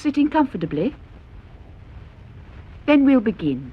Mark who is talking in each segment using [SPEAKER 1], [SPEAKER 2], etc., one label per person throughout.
[SPEAKER 1] sitting comfortably? Then we'll begin.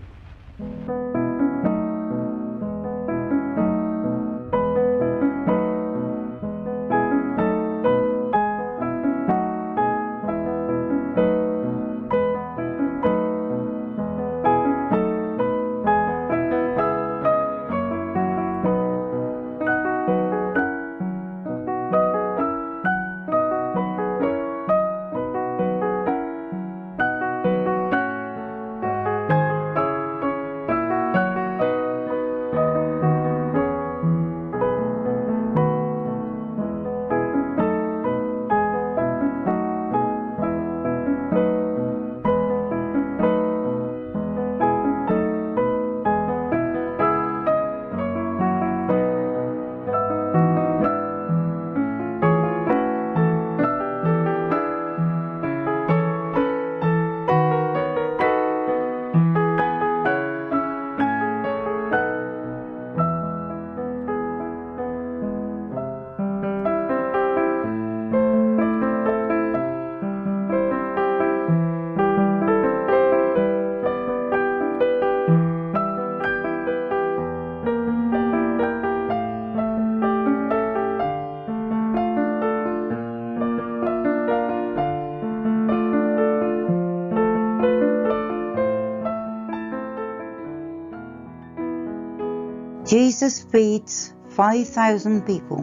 [SPEAKER 2] Jesus feeds 5,000 people.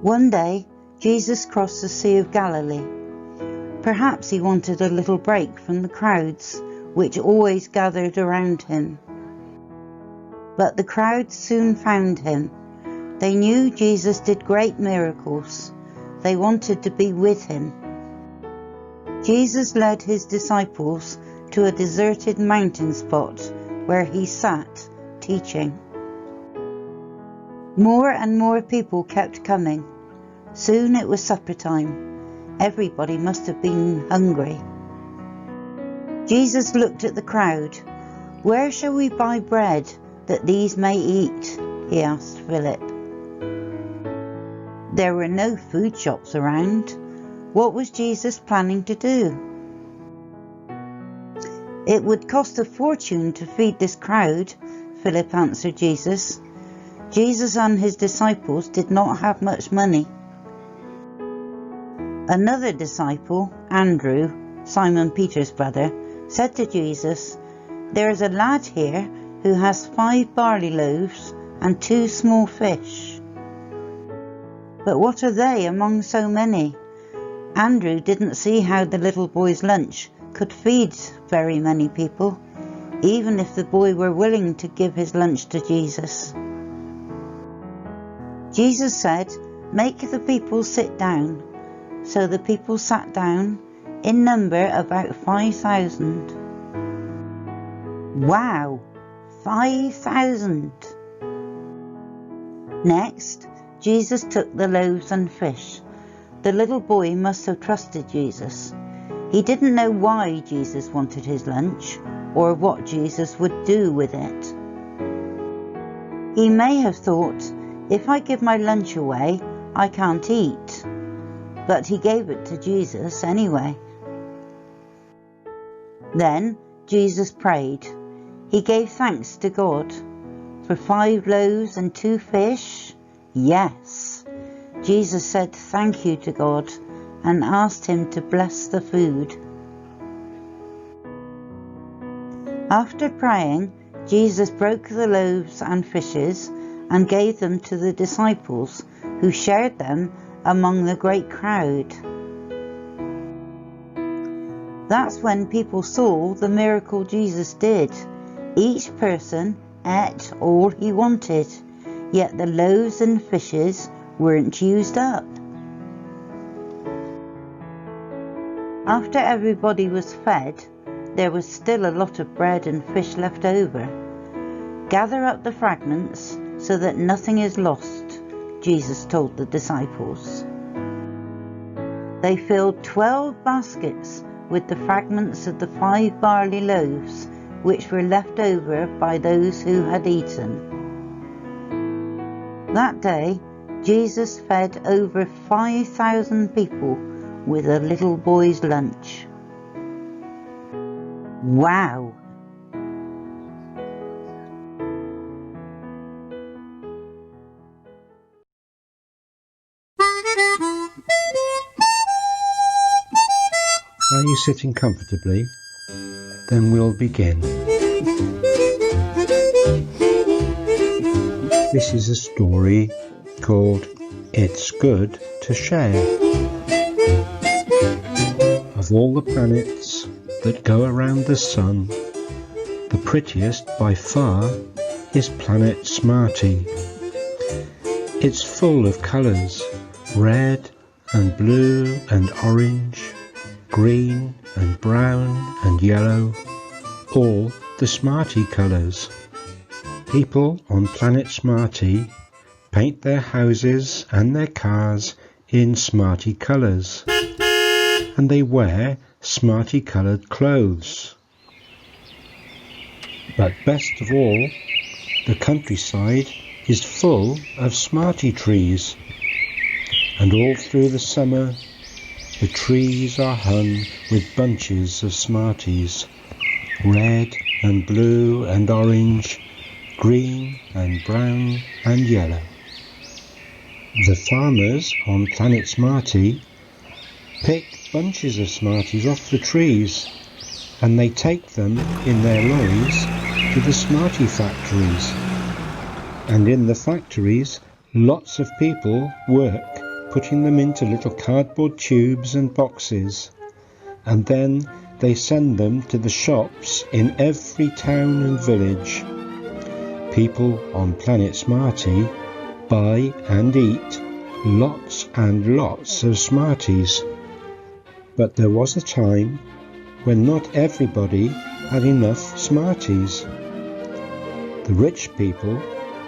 [SPEAKER 2] One day, Jesus crossed the Sea of Galilee. Perhaps he wanted a little break from the crowds which always gathered around him. But the crowds soon found him. They knew Jesus did great miracles. They wanted to be with him. Jesus led his disciples to a deserted mountain spot where he sat teaching. More and more people kept coming. Soon it was supper time. Everybody must have been hungry. Jesus looked at the crowd. "Where shall we buy bread that these may eat?" he asked Philip. There were no food shops around. What was Jesus planning to do? "It would cost a fortune to feed this crowd," Philip answered Jesus. Jesus and his disciples did not have much money. Another disciple, Andrew, Simon Peter's brother, said to Jesus, "There is a lad here who has 5 barley loaves and 2 small fish. But what are they among so many?" Andrew didn't see how the little boy's lunch could feed very many people, even if the boy were willing to give his lunch to Jesus. Jesus said, "Make the people sit down." So the people sat down, in number about 5,000. Wow! 5,000! Next, Jesus took the loaves and fish. The little boy must have trusted Jesus. He didn't know why Jesus wanted his lunch, or what Jesus would do with it. He may have thought, "If I give my lunch away, I can't eat." But he gave it to Jesus anyway. Then Jesus prayed. He gave thanks to God. For 5 loaves and 2 fish? Yes. Jesus said thank you to God and asked him to bless the food. After praying, Jesus broke the loaves and fishes and gave them to the disciples, who shared them among the great crowd. That's when people saw the miracle Jesus did. Each person ate all he wanted, yet the loaves and fishes weren't used up. After everybody was fed, there was still a lot of bread and fish left over. "Gather up the fragments so that nothing is lost," Jesus told the disciples. They filled 12 baskets with the fragments of the 5 barley loaves, which were left over by those who had eaten. That day, Jesus fed over 5,000 people with a little boy's lunch. Wow!
[SPEAKER 1] Are you sitting comfortably? Then we'll begin. This is a story called It's Good to Share. Of all the planets that go around the sun, the prettiest by far is planet Smarty. It's full of colours, red and blue and orange, green and brown and yellow, all the Smarty colours. People on planet Smarty paint their houses and their cars in Smarty colours, and they wear Smarty coloured clothes. But best of all, the countryside is full of Smarty trees, and all through the summer the trees are hung with bunches of Smarties, red and blue and orange, green and brown and yellow. The farmers on planet Smarty pick bunches of Smarties off the trees, and they take them in their lorries to the Smarty factories. And in the factories, lots of people work putting them into little cardboard tubes and boxes, and then they send them to the shops in every town and village. People on planet Smarty buy and eat lots and lots of Smarties. But there was a time when not everybody had enough Smarties. The rich people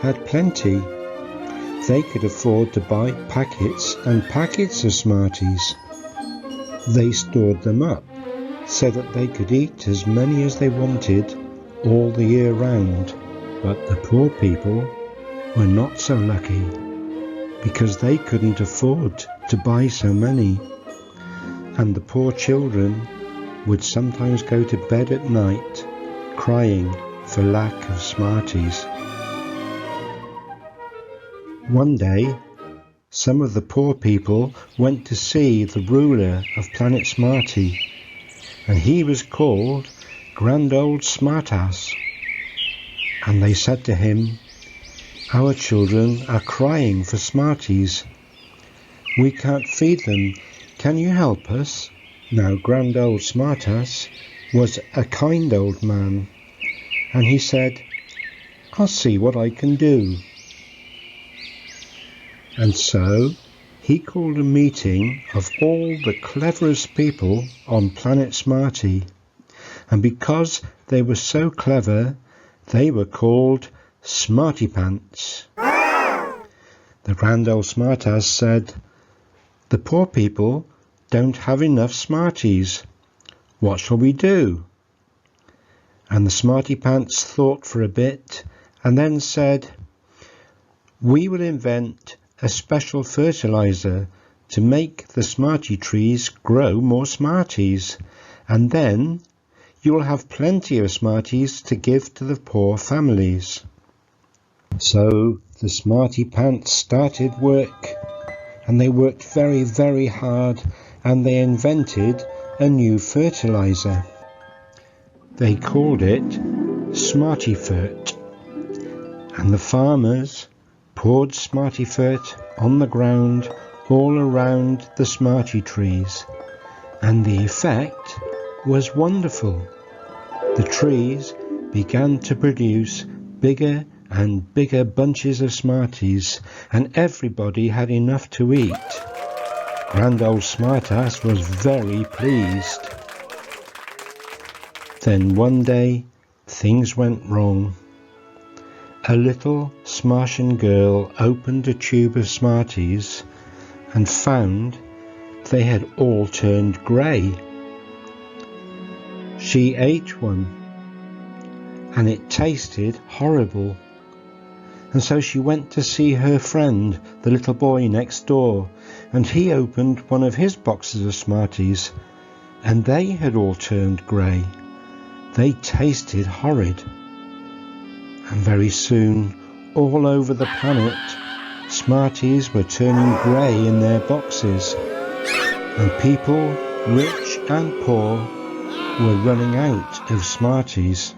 [SPEAKER 1] had plenty. They could afford to buy packets and packets of Smarties. They stored them up so that they could eat as many as they wanted all the year round. But the poor people were not so lucky, because they couldn't afford to buy so many. And the poor children would sometimes go to bed at night crying for lack of Smarties. One day, some of the poor people went to see the ruler of planet Smarty, and he was called Grand Old Smartass. And they said to him, "Our children are crying for Smarties. We can't feed them. Can you help us?" Now Grand Old Smartass was a kind old man, and he said, "I'll see what I can do." And so he called a meeting of all the cleverest people on planet Smarty, and because they were so clever, they were called Smarty Pants. The Grand Old Smartass said, "The poor people don't have enough Smarties. What shall we do?" And the Smarty Pants thought for a bit and then said, "We will invent a special fertilizer to make the Smarty trees grow more Smarties, and then you will have plenty of Smarties to give to the poor families." So the Smarty Pants started work, and they worked very, very hard, and they invented a new fertilizer. They called it Smartyfert, and the farmers poured Smartyfert on the ground all around the Smarty trees, and the effect was wonderful. The trees began to produce bigger and bigger bunches of Smarties, and everybody had enough to eat. Grand Old Smartass was very pleased. Then one day things went wrong. A little Smartian girl opened a tube of Smarties and found they had all turned grey. She ate one, and it tasted horrible. and so she went to see her friend, the little boy next door, and he opened one of his boxes of Smarties, and they had all turned grey. They tasted horrid. And very soon, all over the planet, Smarties were turning grey in their boxes, and people, rich and poor, were running out of Smarties.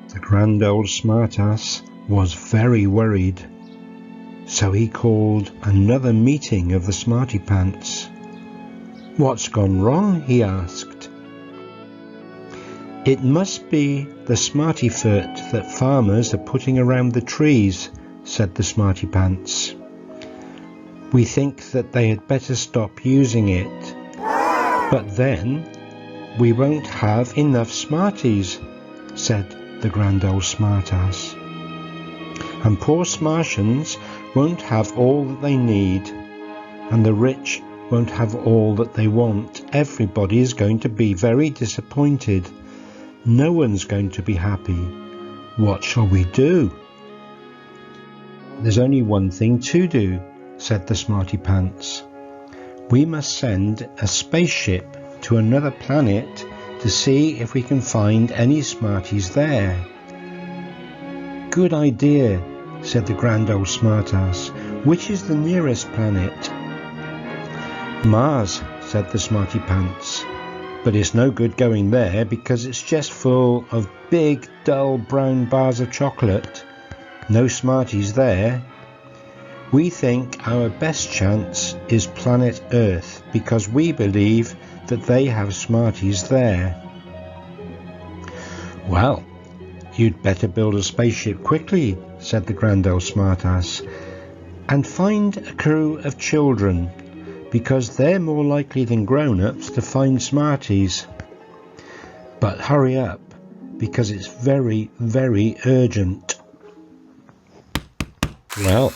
[SPEAKER 1] The grand old smartass was very worried, so he called another meeting of the Smarty Pants. "What's gone wrong?" he asked. "It must be the Smarty Furt that farmers are putting around the trees," said the Smarty Pants. "We think that they had better stop using it. But then we won't have enough Smarties," said the grand old smartass. "And poor Smartians won't have all that they need, and the rich won't have all that they want. Everybody is going to be very disappointed. No one's going to be happy. What shall we do?" "There's only one thing to do," said the Smarty Pants. "We must send a spaceship to another planet to see if we can find any Smarties there." "Good idea," said the grand old smartass. "Which is the nearest planet?" "Mars," said the Smarty Pants. "But it's no good going there because it's just full of big, dull brown bars of chocolate. No Smarties there. We think our best chance is planet Earth because we believe that they have Smarties there." "Well, you'd better build a spaceship quickly," said the grand old smartass, "and find a crew of children, because they're more likely than grown-ups to find Smarties. But hurry up, because it's very, very urgent." Well,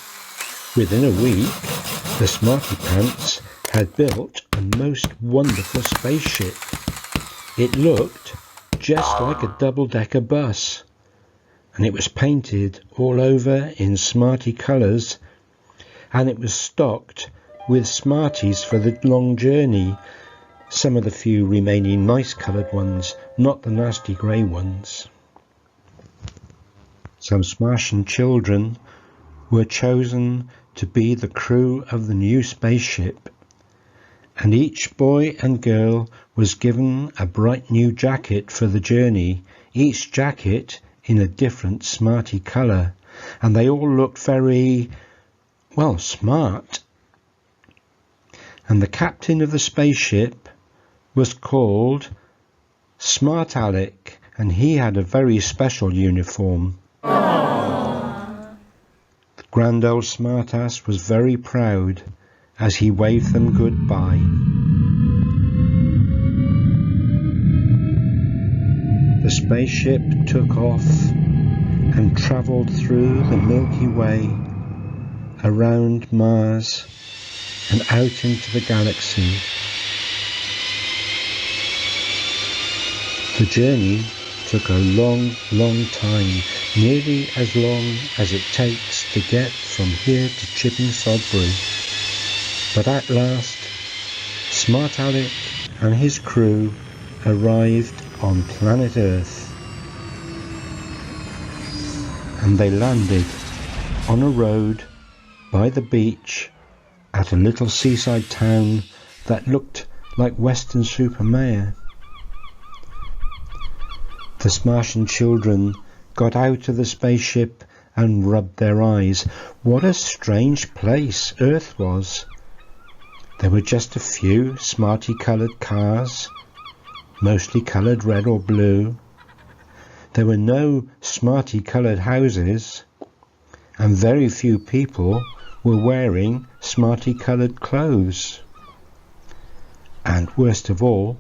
[SPEAKER 1] within a week, the Smarty Pants had built a most wonderful spaceship. It looked just like a double-decker bus, and it was painted all over in Smarty colours, and it was stocked with Smarties for the long journey, some of the few remaining nice coloured ones, not the nasty grey ones. Some Smartian children were chosen to be the crew of the new spaceship, and each boy and girl was given a bright new jacket for the journey, each jacket in a different Smarty colour, and they all looked very, well, smart. And the captain of the spaceship was called Smart Alec, and he had a very special uniform. The grand old smartass was very proud as he waved them goodbye. The spaceship took off and travelled through the Milky Way, around Mars, and out into the galaxy. The journey took a long, long time, nearly as long as it takes to get from here to Chipping Sodbury. But at last, Smart Alec and his crew arrived on planet Earth, and they landed on a road by the beach at a little seaside town that looked like Weston-super-Mare. The Smartian children got out of the spaceship and rubbed their eyes. What a strange place Earth was. There were just a few Smarty-coloured cars, mostly coloured red or blue. There were no Smarty-coloured houses, and very few people were wearing Smarty-coloured clothes. And worst of all,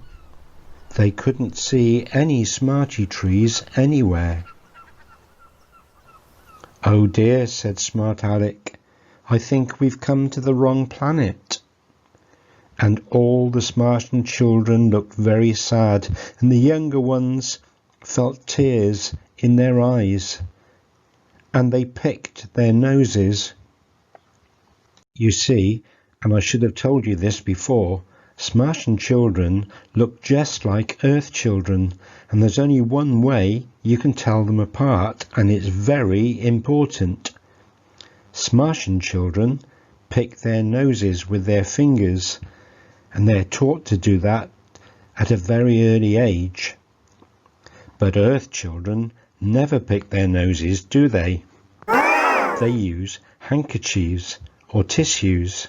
[SPEAKER 1] they couldn't see any Smarty trees anywhere. "Oh dear," said Smart Alec, "I think we've come to the wrong planet." And all the Smartian children looked very sad, and the younger ones felt tears in their eyes. and they picked their noses. You see, and I should have told you this before, Smartian children look just like Earth children, and there's only one way you can tell them apart, and it's very important. Smartian children pick their noses with their fingers, and they're taught to do that at a very early age. But Earth children never pick their noses, do they? They use handkerchiefs or tissues.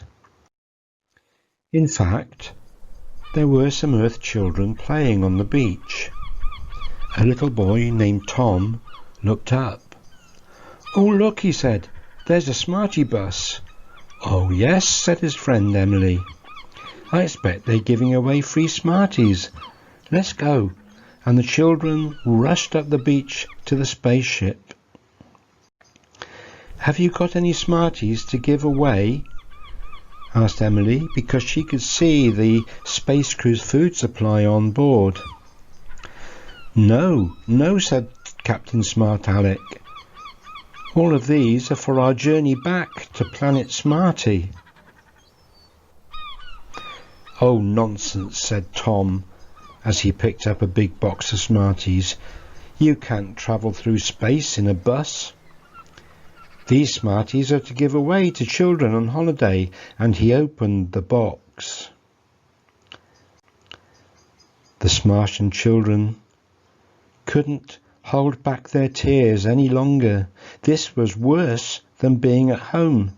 [SPEAKER 1] In fact, there were some Earth children playing on the beach. A little boy named Tom looked up. "Oh, look," he said, "there's a Smarty bus." "Oh, yes," said his friend Emily. "I expect they're giving away free Smarties. Let's go." And the children rushed up the beach to the spaceship. "Have you got any Smarties to give away?" asked Emily, because she could see the space crew's food supply on board. No, said Captain Smart Alec. "All of these are for our journey back to Planet Smarty." "Oh, nonsense," said Tom, as he picked up a big box of Smarties. "You can't travel through space in a bus." "These Smarties are to give away to children on holiday," and he opened the box. The Smartian children couldn't hold back their tears any longer. This was worse than being at home,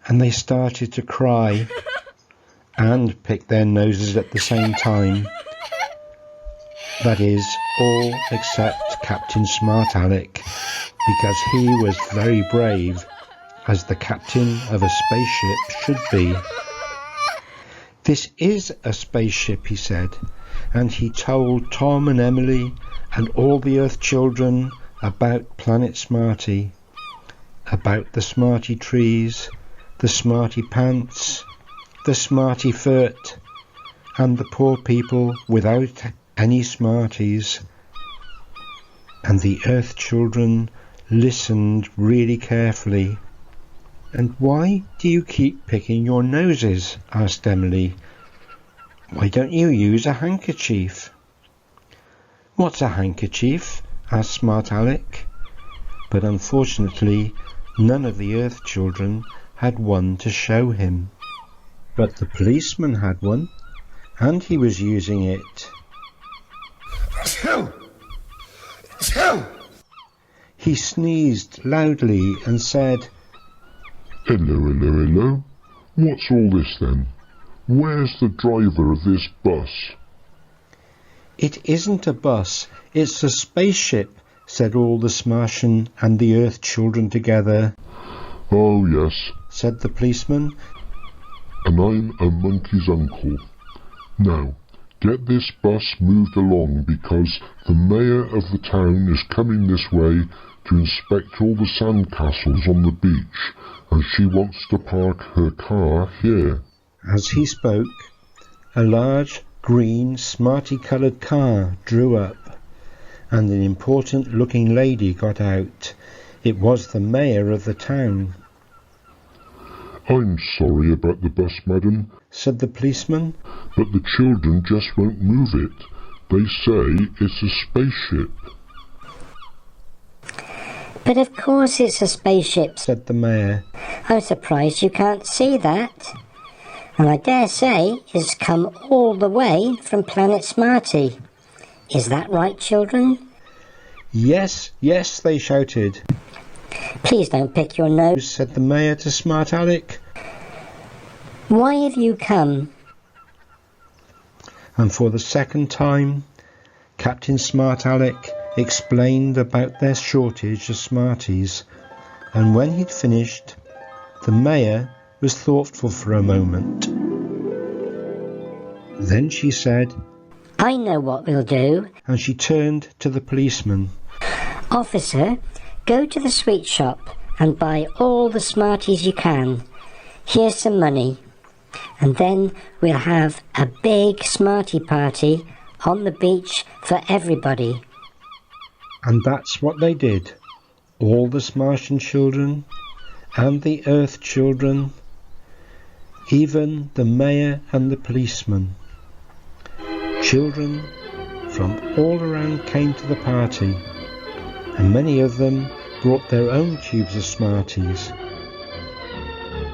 [SPEAKER 1] and they started to cry and pick their noses at the same time. That is, all except Captain Smart Alec, because he was very brave, as the captain of a spaceship should be. "This is a spaceship," he said, and he told Tom and Emily and all the Earth children about Planet Smarty, about the Smarty trees, the Smarty pants, the Smarty foot, and the poor people without any Smarties. And the Earth children listened really carefully. "And why do you keep picking your noses?" asked Emily. "Why don't you use a handkerchief?" "What's a handkerchief?" asked Smart Alec. But unfortunately, none of the Earth children had one to show him. But the policeman had one, and he was using it. He sneezed loudly and said,
[SPEAKER 3] Hello. What's all this then? Where's the driver of this bus?"
[SPEAKER 1] "It isn't a bus, it's a spaceship," said all the Smartian and the Earth children together.
[SPEAKER 3] "Oh, yes,"
[SPEAKER 1] said the policeman.
[SPEAKER 3] "And I'm a monkey's uncle. Now, get this bus moved along, because the mayor of the town is coming this way to inspect all the sandcastles on the beach, and she wants to park her car here."
[SPEAKER 1] As he spoke, a large, green, smarty-coloured car drew up, and an important-looking lady got out. It was the mayor of the town.
[SPEAKER 3] "I'm sorry about the bus, madam,"
[SPEAKER 1] said the policeman,
[SPEAKER 3] "but the children just won't move it. They say it's a spaceship."
[SPEAKER 4] "But of course it's a spaceship,"
[SPEAKER 1] said the mayor.
[SPEAKER 4] "I'm surprised you can't see that. And I dare say it's come all the way from Planet Smarty. Is that right, children?"
[SPEAKER 1] Yes, they shouted.
[SPEAKER 4] "Please don't pick your nose,"
[SPEAKER 1] said the mayor to Smart Alec.
[SPEAKER 4] "Why have you come?"
[SPEAKER 1] And for the second time, Captain Smart Alec explained about their shortage of Smarties, and when he'd finished, the mayor was thoughtful for a moment. Then she said,
[SPEAKER 4] "I know what we'll do."
[SPEAKER 1] And she turned to the policeman.
[SPEAKER 4] "Officer, go to the sweet shop and buy all the Smarties you can. Here's some money. And then we'll have a big Smartie party on the beach for everybody."
[SPEAKER 1] And that's what they did. all the Martian children and the Earth children, even the mayor and the policeman. Children from all around came to the party, and many of them brought their own tubes of Smarties.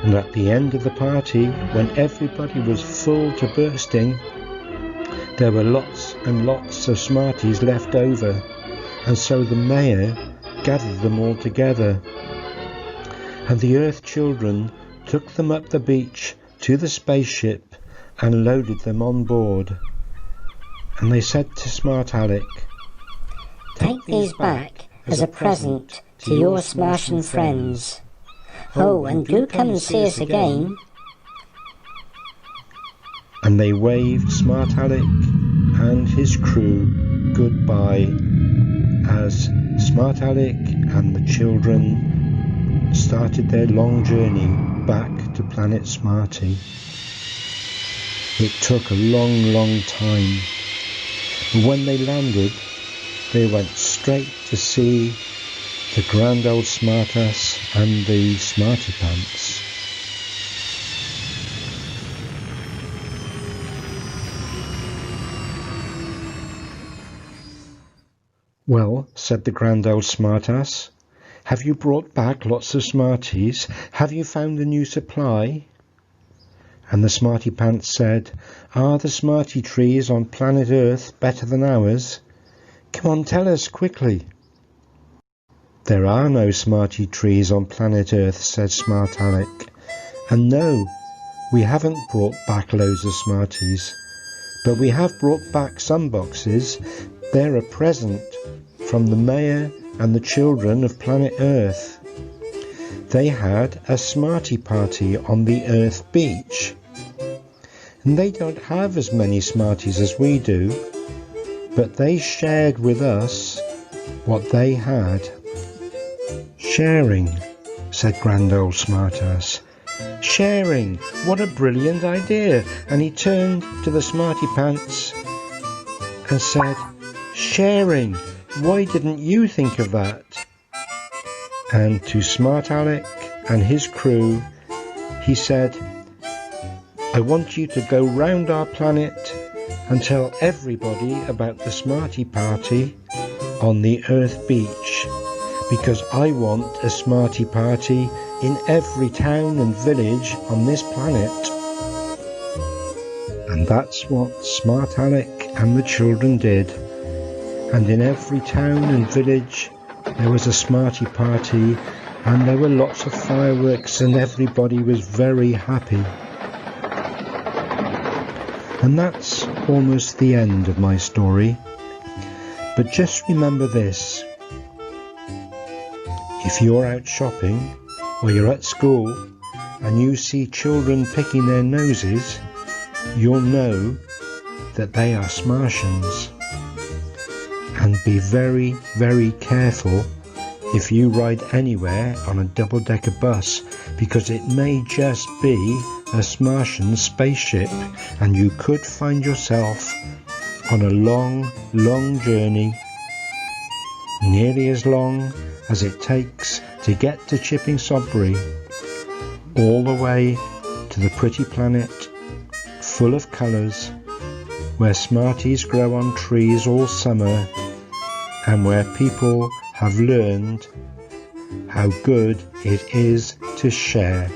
[SPEAKER 1] And at the end of the party, when everybody was full to bursting, there were lots and lots of Smarties left over, and so the mayor gathered them all together. And the Earth children took them up the beach to the spaceship and loaded them on board. And they said to Smart Alec,
[SPEAKER 4] "Take these back as a present to your Martian friends. Oh, and do come and see us again."
[SPEAKER 1] And they waved Smart Alec and his crew goodbye as Smart Alec and the children started their long journey back to Planet Smarty. It took a long, long time, but when they landed, they went straight to see the grand old Smartass and the Smarty Pants. "Well," said the grand old Smartass, "have you brought back lots of Smarties? Have you found a new supply?" And the Smarty Pants said, "Are the Smarty trees on planet Earth better than ours? Come on, tell us quickly." "There are no Smarty trees on planet Earth," said Smart Alec. "And no, we haven't brought back loads of Smarties, but we have brought back some boxes. They're a present from the mayor and the children of planet Earth. They had a Smarty party on the Earth beach. And they don't have as many Smarties as we do, but they shared with us what they had." "Sharing," said Grand Old Smartass. "Sharing! What a brilliant idea!" And he turned to the Smarty Pants and said, "Sharing! Why didn't you think of that?" And to Smart Alec and his crew, he said, "I want you to go round our planet and tell everybody about the Smarty party on the Earth beach, because I want a Smarty party in every town and village on this planet." And that's what Smart Alec and the children did. And in every town and village there was a Smarty party, and there were lots of fireworks, and everybody was very happy. And that's almost the end of my story. But just remember this: if you're out shopping or you're at school and you see children picking their noses, you'll know that they are Smartians. And be very, very careful if you ride anywhere on a double-decker bus, because it may just be a Martian spaceship, and you could find yourself on a long, long journey, nearly as long as it takes to get to Chipping Sodbury, all the way to the pretty planet full of colours, where Smarties grow on trees all summer, and where people have learned how good it is to share.